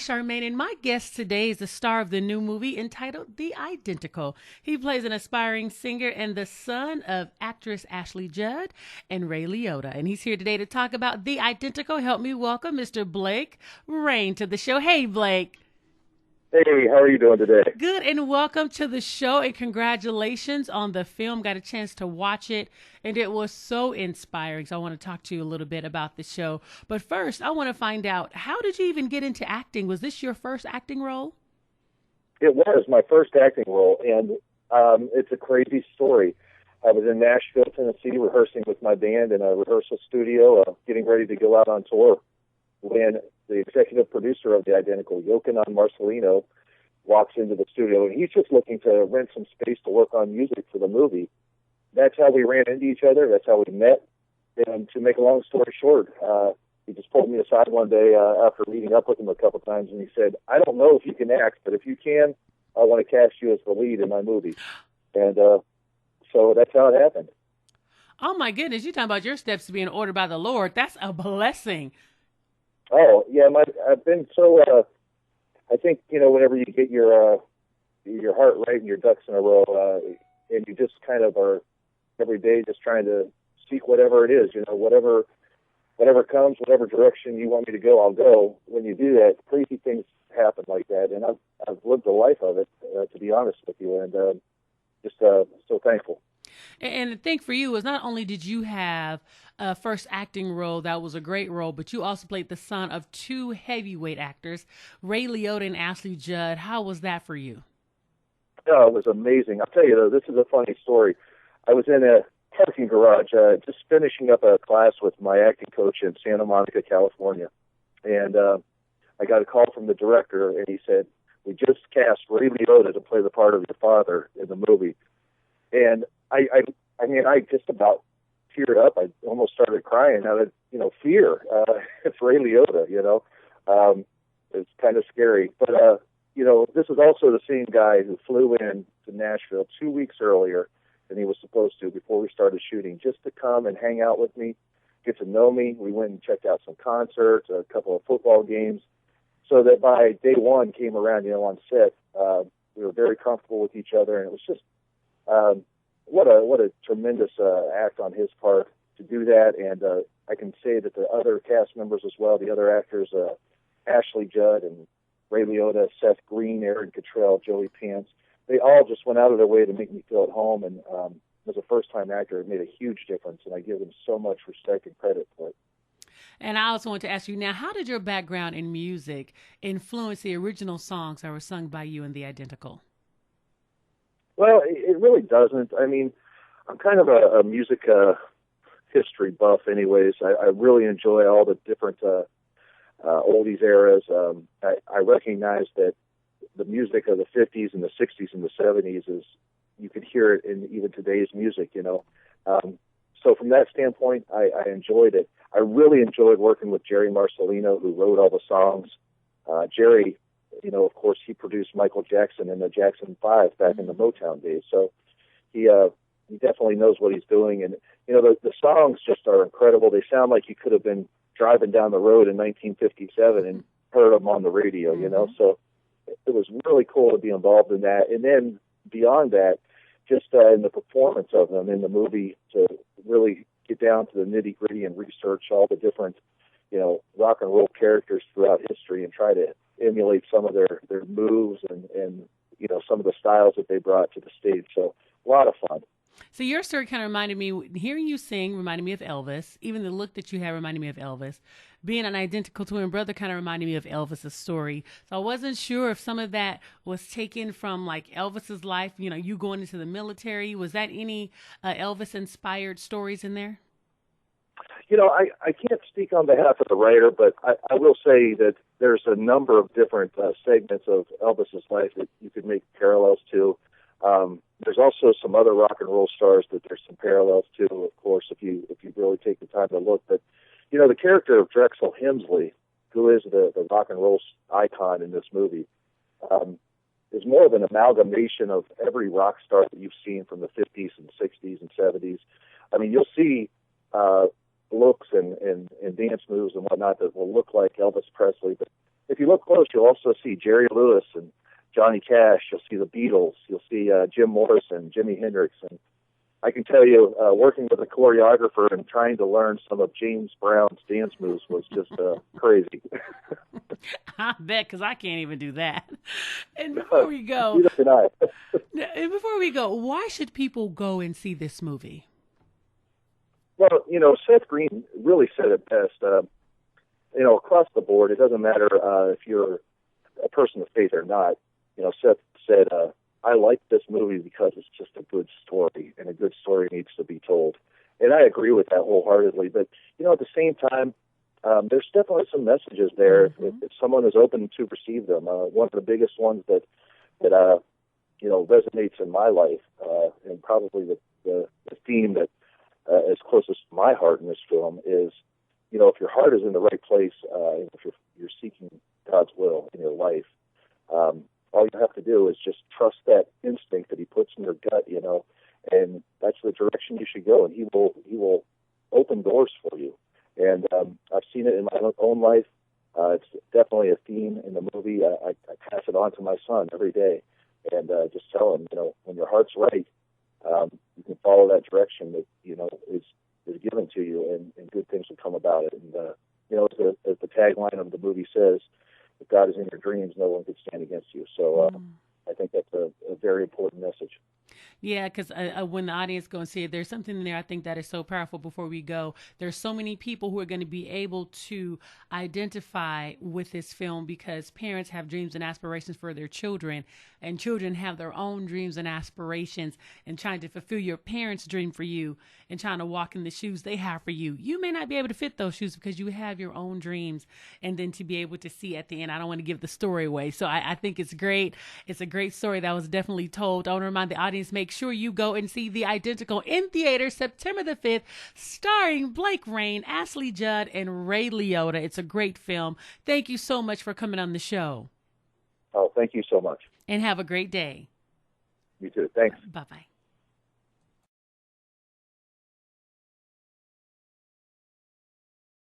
Charmaine, and my guest today is the star of the new movie entitled The Identical. He plays an aspiring singer and the son of actress Ashley Judd and Ray Liotta. And he's here today to talk about The Identical. Help me welcome Mr. Blake Rayne to the show. Hey, Blake. Hey, how are you doing today? Good, and welcome to the show, and congratulations on the film. Got a chance to watch it, and it was so inspiring. So I want to talk to you a little bit about the show. But first, I want to find out, how did you even get into acting? Was this your first acting role? It was my first acting role, and it's a crazy story. I was in Nashville, Tennessee, rehearsing with my band in a rehearsal studio, getting ready to go out on tour, when the executive producer of The Identical, Jokinan Marcelino, walks into the studio, and he's just looking to rent some space to work on music for the movie. That's how we ran into each other. That's how we met. And to make a long story short, he just pulled me aside one day after meeting up with him a couple times, and he said, "I don't know if you can act, but if you can, I want to cast you as the lead in my movie." And so that's how it happened. Oh, my goodness. You're talking about your steps being ordered by the Lord. That's a blessing. Oh, yeah, I've been so, I think, whenever you get your heart right and your ducks in a row, and you just kind of are every day just trying to seek whatever it is, whatever comes, whatever direction you want me to go, I'll go. When you do that, crazy things happen like that, and I've lived a life of it, to be honest with you, and just so thankful. And the thing for you was, not only did you have a first acting role that was a great role, but you also played the son of two heavyweight actors, Ray Liotta and Ashley Judd. How was that for you? Oh, it was amazing. I'll tell you, though, this is a funny story. I was in a parking garage just finishing up a class with my acting coach in Santa Monica, California. And I got a call from the director, and he said, "We just cast Ray Liotta to play the part of your father in the movie." And I just about teared up. I almost started crying out of, fear. It's Ray Liotta, It's kind of scary. But, this is also the same guy who flew in to Nashville 2 weeks earlier than he was supposed to before we started shooting, just to come and hang out with me, get to know me. We went and checked out some concerts, a couple of football games, so that by day one came around, on set, we were very comfortable with each other, and it was just, what a tremendous act on his part to do that. And I can say that the other cast members as well, the other actors, Ashley Judd and Ray Liotta, Seth Green, Aaron Cottrell, Joey Pants, they all just went out of their way to make me feel at home. And as a first-time actor, it made a huge difference, and I give them so much respect and credit for it. And I also want to ask you now, how did your background in music influence the original songs that were sung by you in The Identical? Well, it really doesn't. I mean, I'm kind of a music history buff anyways. I really enjoy all the different oldies eras. I recognize that the music of the 50s and the 60s and the 70s you could hear it in even today's music, So from that standpoint, I enjoyed it. I really enjoyed working with Jerry Marcelino, who wrote all the songs. Jerry, of course, he produced Michael Jackson and the Jackson 5 back in the Motown days. So he definitely knows what he's doing. And, the songs just are incredible. They sound like you could have been driving down the road in 1957 and heard them on the radio, So it was really cool to be involved in that. And then beyond that, just in the performance of them in the movie, to really get down to the nitty-gritty and research all the different, rock and roll characters throughout history and try to emulate some of their moves and some of the styles that they brought to the stage. So a lot of fun. So your story kind of reminded me, hearing you sing reminded me of Elvis. Even the look that you had reminded me of Elvis. Being an identical twin brother kind of reminded me of Elvis's story. So I wasn't sure if some of that was taken from like Elvis's life, you going into the military. Was that any Elvis-inspired stories in there? I can't speak on behalf of the writer, but I will say that there's a number of different segments of Elvis's life that you could make parallels to. There's also some other rock and roll stars that there's some parallels to, of course, if you really take the time to look. But, the character of Drexel Hemsley, who is the rock and roll icon in this movie, is more of an amalgamation of every rock star that you've seen from the 50s and 60s and 70s. I mean, you'll see looks and dance moves and whatnot that will look like Elvis Presley, but if you look close, you'll also see Jerry Lewis and Johnny Cash. You'll see the Beatles. You'll see Jim Morrison, Jimi Hendrix. And I can tell you, working with a choreographer and trying to learn some of James Brown's dance moves was just crazy. I bet, because I can't even do that. And before we go, neither can I. And before we go, why should people go and see this movie? Well, Seth Green really said it best. Across the board, it doesn't matter if you're a person of faith or not. Seth said, I like this movie because it's just a good story, and a good story needs to be told. And I agree with that wholeheartedly. But, at the same time, there's definitely some messages there if someone is open to receive them. One of the biggest ones that resonates in my life, and probably the theme that is closest to my heart in this film is, if your heart is in the right place, if you're seeking God's will in your life, all you have to do is just trust that instinct that He puts in your gut, and that's the direction you should go, and He will open doors for you. And I've seen it in my own life. It's definitely a theme in the movie. I pass it on to my son every day, and just tell him, when your heart's right, you can follow that direction that is given to you, and good things will come about it. And as the tagline of the movie says, if God is in your dreams, no one can stand against you. So I think that's a very important message. Yeah, because when the audience go and see it, there's something in there I think that is so powerful. Before we go, there's so many people who are going to be able to identify with this film because parents have dreams and aspirations for their children, and children have their own dreams and aspirations, and trying to fulfill your parents' dream for you and trying to walk in the shoes they have for you. You may not be able to fit those shoes because you have your own dreams, and then to be able to see at the end, I don't want to give the story away. So I think it's great. It's a great story that was definitely told. I want to remind the audience, make sure you go and see The Identical in theaters September the 5th, starring Blake Rayne, Ashley Judd, and Ray Liotta. It's a great film. Thank you so much for coming on the show. Oh, thank you so much. And have a great day. You too. Thanks. Bye-bye.